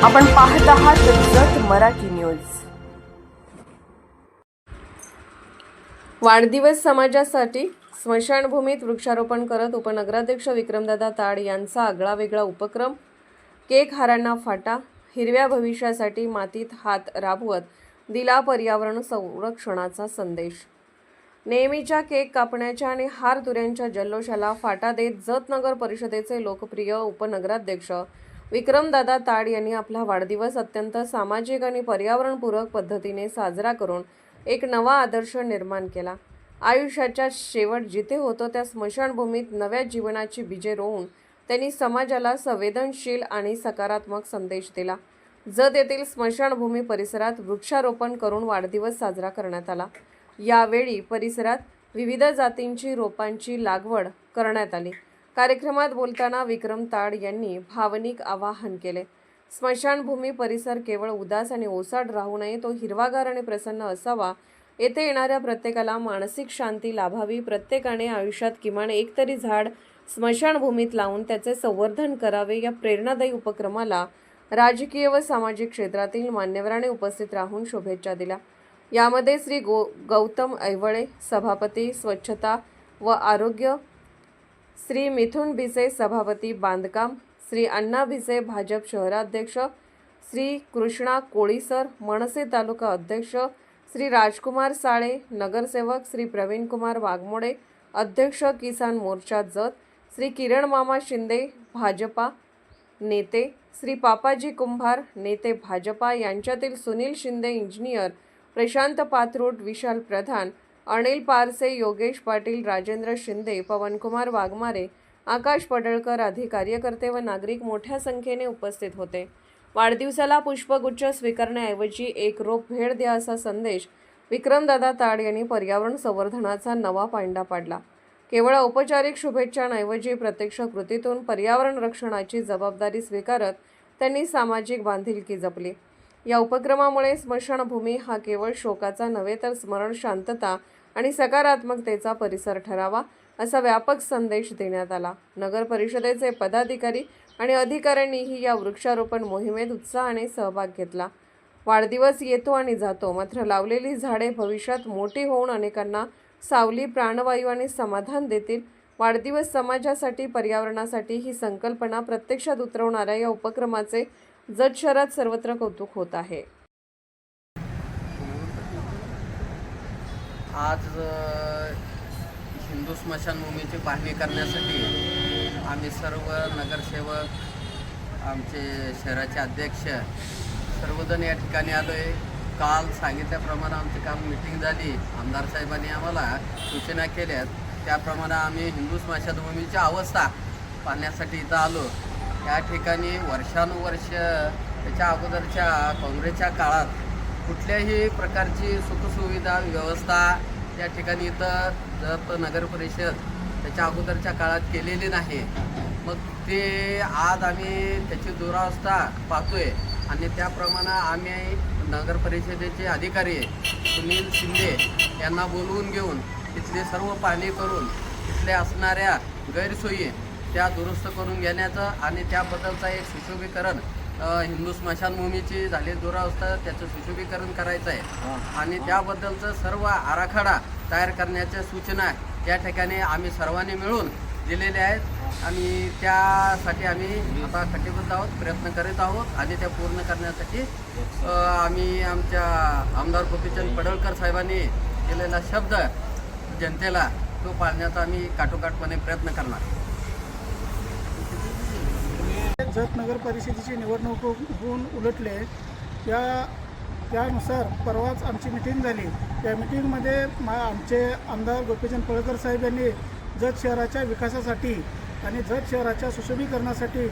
आपण पाहत आहात जत मराठी न्यूज। वाढदिवस समाजासाठी स्मशानभूमीत वृक्षारोपण करत उपनगराध्यक्ष विक्रमदादा ताड यांचा आगळावेगळा उपक्रम। केक हारांना फाटा, हिरव्या भविष्यासाठी मातीत हात राबवत दिला पर्यावरण संरक्षणाचा संदेश। नेहमीच्या केक कापण्याच्या आणि हार तुऱ्यांच्या जल्लोषाला फाटा देत जत नगर परिषदेचे लोकप्रिय उपनगराध्यक्ष विक्रमदादा ताड यांनी आपला वाढदिवस अत्यंत सामाजिक आणि पर्यावरणपूरक पद्धतीने साजरा करून एक नवा आदर्श निर्माण केला। आयुष्याच्या शेवट जिथे होतो त्या स्मशानभूमीत नव्या जीवनाची बीजे रोवून त्यांनी समाजाला संवेदनशील आणि सकारात्मक संदेश दिला। जत येथील स्मशानभूमी परिसरात वृक्षारोपण करून वाढदिवस साजरा करण्यात आला। यावेळी परिसरात विविध जातींची रोपांची लागवड करण्यात आली। कार्यक्रमात बोलताना विक्रम ताड यांनी भावनिक आवाहन केले। स्मशानभूमी परिसर केवळ उदास आणि ओसाड राहू नये, तो हिरवागार आणि प्रसन्न असावा। येथे येणाऱ्या प्रत्येकाला मानसिक शांती लाभावी। प्रत्येकाने आयुष्यात किमान एक तरी झाड स्मशानभूमीत लावून त्याचे संवर्धन करावे। या प्रेरणादायी उपक्रमाला राजकीय व सामाजिक क्षेत्रातील मान्यवरांनी उपस्थित राहून शुभेच्छा दिल्या। यामध्ये श्री गौतम ऐवळे सभापती स्वच्छता व आरोग्य, श्री मिथुन भिसे सभापती बांधकाम, श्री अण्णा भिसे भाजप शहराध्यक्ष, श्री कृष्णा कोळीसर मनसे तालुका अध्यक्ष, श्री राजकुमार साळे नगरसेवक, श्री प्रवीण कुमार वाघमोडे अध्यक्ष किसान मोर्चा जत, श्री किरण मामा शिंदे भाजपा नेते, श्री पापाजी कुंभार नेते भाजपा यांच्यातील सुनील शिंदे इंजिनियर, प्रशांत पात्रोट विशाल प्रधान, अनिल पारसे योगेश पाटील राजेंद्र शिंदे पवनकुमार वाघमारे आकाश पडळकर आदी कार्यकर्ते व नागरिक मोठ्या संख्येने उपस्थित होते। वाढदिवसाला पुष्पगुच्छ स्वीकारण्याऐवजी एक रोप भेट द्या असा संदेश विक्रमदादा ताड यांनी पर्यावरण संवर्धनाचा नवा पायंडा पाडला। केवळ औपचारिक शुभेच्छांऐवजी प्रत्यक्ष कृतीतून पर्यावरण रक्षणाची जबाबदारी स्वीकारत त्यांनी सामाजिक बांधिलकी जपली। या उपक्रमामुळे स्मशानभूमी हा केवळ शोकाचा नव्हे तर स्मरण, शांतता आणि सकारात्मकतेचा परिसर ठरावा असा व्यापक संदेश देण्यात आला। नगर परिषदेचे पदाधिकारी आणि अधिकाऱ्यांनीही या वृक्षारोपण मोहिमेत उत्साहाने सहभाग घेतला। वाढदिवस येतो आणि जातो, मात्र लावलेली झाडे भविष्यात मोठी होऊन अनेकांना सावली, प्राणवायू आणि समाधान देतील। वाढदिवस समाजासाठी, पर्यावरणासाठी ही संकल्पना प्रत्यक्षात उतरवणाऱ्या या उपक्रमाचे जत शहरात सर्वत्र कौतुक होत आहे। आज हिंदू स्मशानभूमीची पाहणी करण्यासाठी आम्ही सर्व नगरसेवक, आमचे शहराचे अध्यक्ष सर्वजण या ठिकाणी आलो आहे। काल सांगितल्याप्रमाणे आमची काल मीटिंग झाली, आमदार साहेबांनी आम्हाला सूचना केल्यात त्याप्रमाणे आम्ही हिंदू स्मशानभूमीची अवस्था पाहण्यासाठी इथं आलो। या ठिकाणी वर्षानुवर्ष त्याच्या अगोदरच्या काँग्रेसच्या काळात कुठल्याही प्रकारची सुखसुविधा व्यवस्था या ठिकाणी इथं जत नगर परिषद त्याच्या अगोदरच्या काळात केलेली नाही। मग ते आज आम्ही त्याची दुरावस्था पाहतोय आणि त्याप्रमाणे आम्ही नगर परिषदेचे अधिकारी सुनील शिंदे यांना बोलवून घेऊन इथली सर्व पाहणी करून इथले असणाऱ्या गैरसोयी त्या दुरुस्त करून घेण्याचं आणि त्याबद्दलचा एक सुशोभीकरण हिंदू स्मशानभूमीची झालेली दुरावस्था त्याचं सुशोभीकरण करायचं आहे आणि त्याबद्दलचं सर्व आराखडा तयार करण्याच्या सूचना या ठिकाणी आम्ही सर्वांनी मिळून दिलेल्या आहेत आणि त्यासाठी आम्ही आता कटिबद्ध आहोत, प्रयत्न करीत आहोत आणि त्या पूर्ण करण्यासाठी आम्ही आमच्या आमदार गोपीचंद पडळकर साहेबांनी केलेला शब्द जनतेला तो पाळण्याचा आम्ही काटोकाटपणे प्रयत्न करणार। जत नगर परिषदेची निवडणूक होऊन उलटले त्यानुसार परवाच आमची मिटिंग झाली। त्या मिटिंगमध्ये आमचे आमदार गोपीचंद पडळकर साहेब यांनी जत शहराच्या विकासासाठी आणि जत शहराच्या सुशोभीकरणासाठी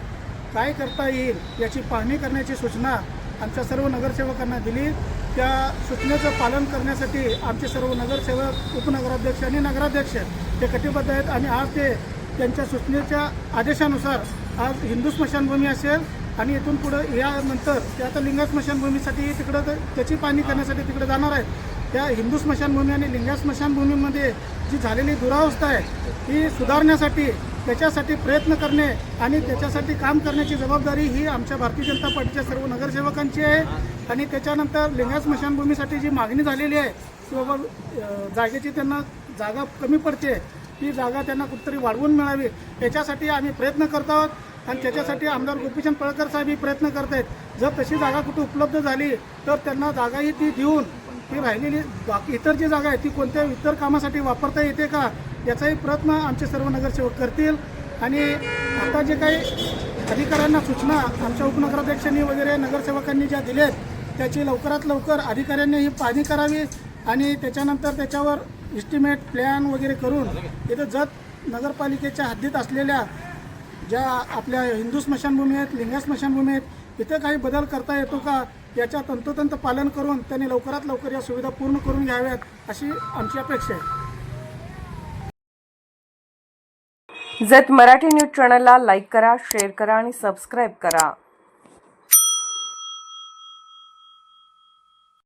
काय करता येईल याची पाहणी करण्याची सूचना आमच्या सर्व नगरसेवकांना दिली। त्या सूचनेचं पालन करण्यासाठी आमचे सर्व नगरसेवक, उपनगराध्यक्ष आणि नगराध्यक्ष ते कटिबद्ध आहेत आणि आज ते त्यांच्या सूचनेच्या आदेशानुसार आज हिंदू स्मशानभूमी असेल आणि इथून पुढं यानंतर ते आता लिंगा स्मशानभूमीसाठी तिकडं त्याची पाहणी करण्यासाठी तिकडे जाणार आहेत। त्या हिंदू स्मशानभूमी आणि लिंगा स्मशानभूमीमध्ये जी झालेली दुरावस्था आहे ती सुधारण्यासाठी त्याच्यासाठी प्रयत्न करणे आणि त्याच्यासाठी काम करण्याची जबाबदारी ही आमच्या भारतीय जनता पार्टीच्या सर्व नगरसेवकांची आहे. आणि त्याच्यानंतर लिंगायत स्मशानभूमीसाठी जी मागणी झालेली आहे की बाबा जागेची त्यांना जागा कमी पडते, ती जागा त्यांना कुठेतरी वाढवून मिळावी, त्याच्यासाठी आम्ही प्रयत्न करत आहोत. आणि त्याच्यासाठी आमदार गोपीचंद पळकर साहेब ही प्रयत्न करत आहेत. जर तशी जागा कुठे उपलब्ध झाली तर त्यांना जागाही ती देऊन ती राहिलेली बाकी इतर जी जागा आहे ती कोणत्या इतर कामासाठी वापरता येते का याचाही प्रयत्न आमचे सर्व नगरसेवक करतील. आणि आता जे काही अधिकाऱ्यांना सूचना आमच्या उपनगराध्यक्षांनी वगैरे नगरसेवकांनी ज्या दिल्यात त्याची लवकरात लवकर अधिकाऱ्यांनी ही पाहणी करावी आणि त्याच्यानंतर त्याच्यावर इस्टिमेट प्लॅन वगैरे करून इथं जत नगरपालिकेच्या हद्दीत असलेल्या ज्या आपल्या हिंदू स्मशानभूमी आहेत, लिंगायत स्मशानभूमी आहेत, इथं काही बदल करता येतो का याच्या तंतोतंत पालन करून त्यांनी लवकरात लवकर या सुविधा पूर्ण करून घ्याव्यात अशी आमची अपेक्षा आहे. जत मराठी न्यूज चॅनलला लाईक करा, शेअर करा आणि सबस्क्राईब करा.